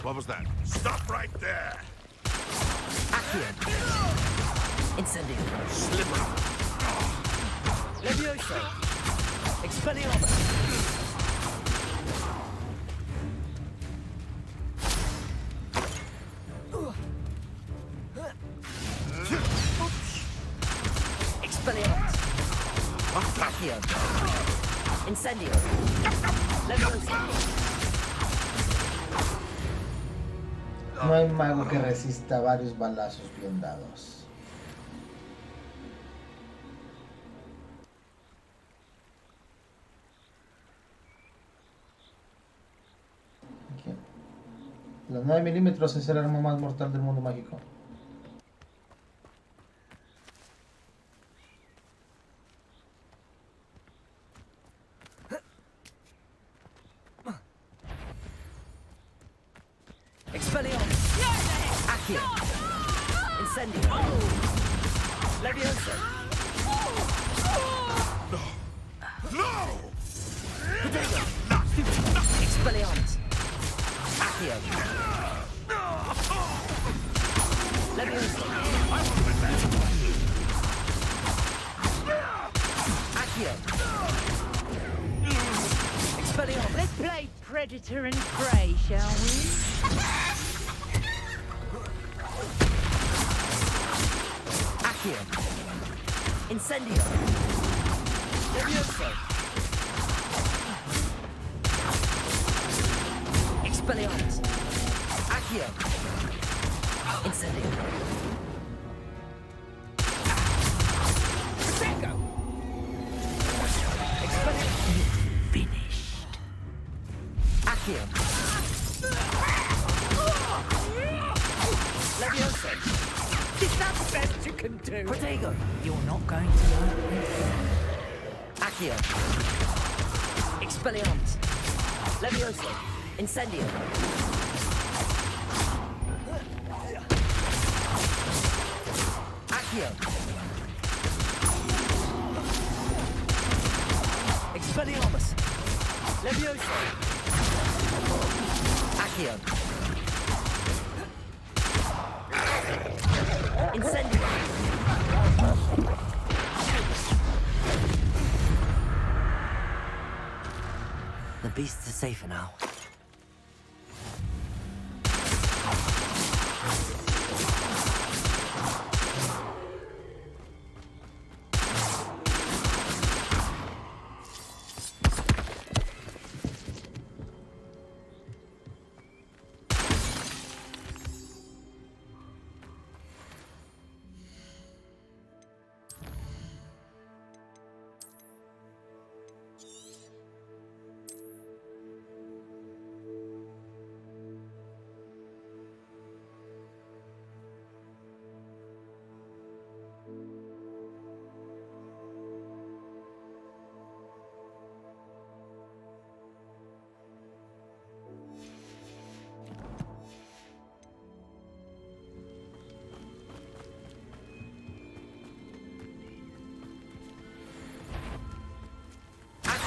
What was that? Stop right there! Accio! Incendio! Slipper! Levioso! Expelliarmus! Expelliarmus! Accio! Incendio! Levioso! No hay mago que resista varios balazos bien dados. Okay. Los 9 milímetros es el arma más mortal del mundo mágico. Expelliarmus! Accio! Incendio! Levioso! No! Potato! Expelliarmus! Accio! Levioso! Accio! Expelliarmus! Let's play Predator and Prey, shall we? Accio! Incendio! Levioso! Expelliarmus! Accio! Incendio! Prosecco! Expelliarmus! Finished! Accio! Levioso! Is that the best you can do? Protego! You're not going to like this. Accio! Expelliarmus! Levioso! Incendio! Accio! Expelliarmus! Levioso! Accio! Incendio! The beasts are safer now.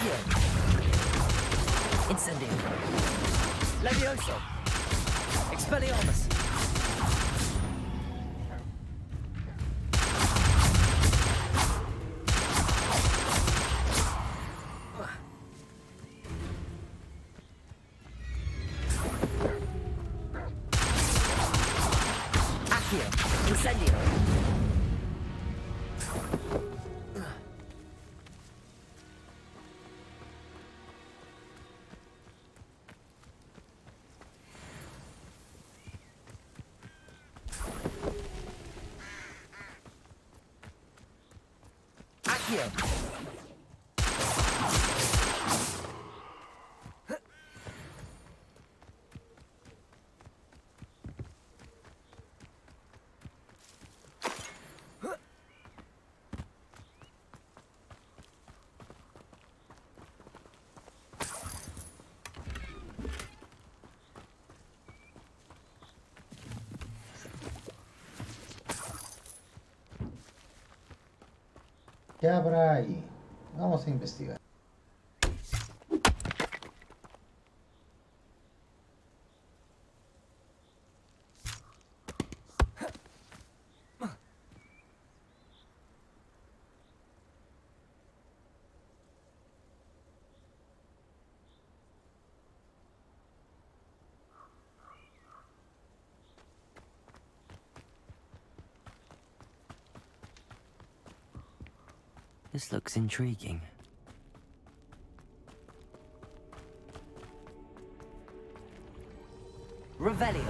Accio. Incendio. Levioso. Expelliarmus. Accio. Incendio. ¿Qué habrá ahí? Vamos a investigar. This looks intriguing. Revelio.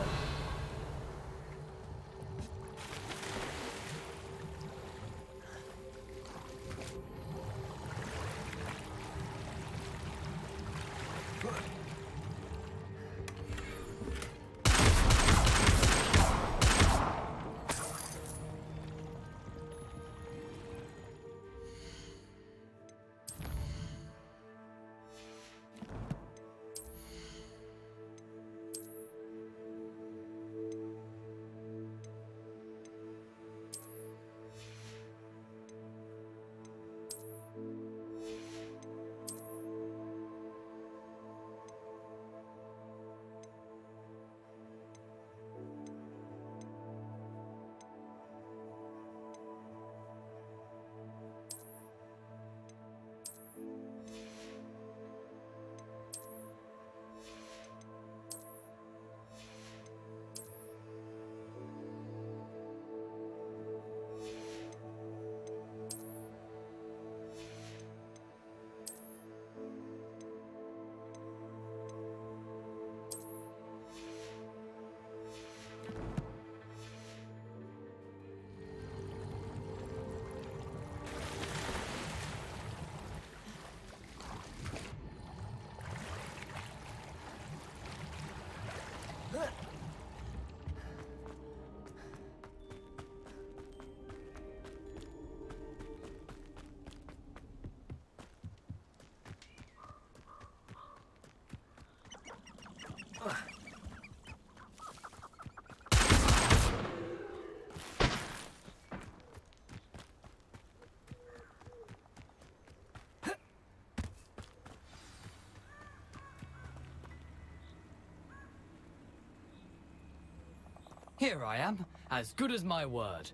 Here I am, as good as my word.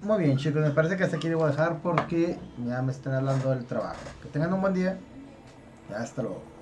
Muy bien, chicos, me parece que hasta aquí debo dejar porque ya me están hablando del trabajo. Que tengan un buen día y hasta luego.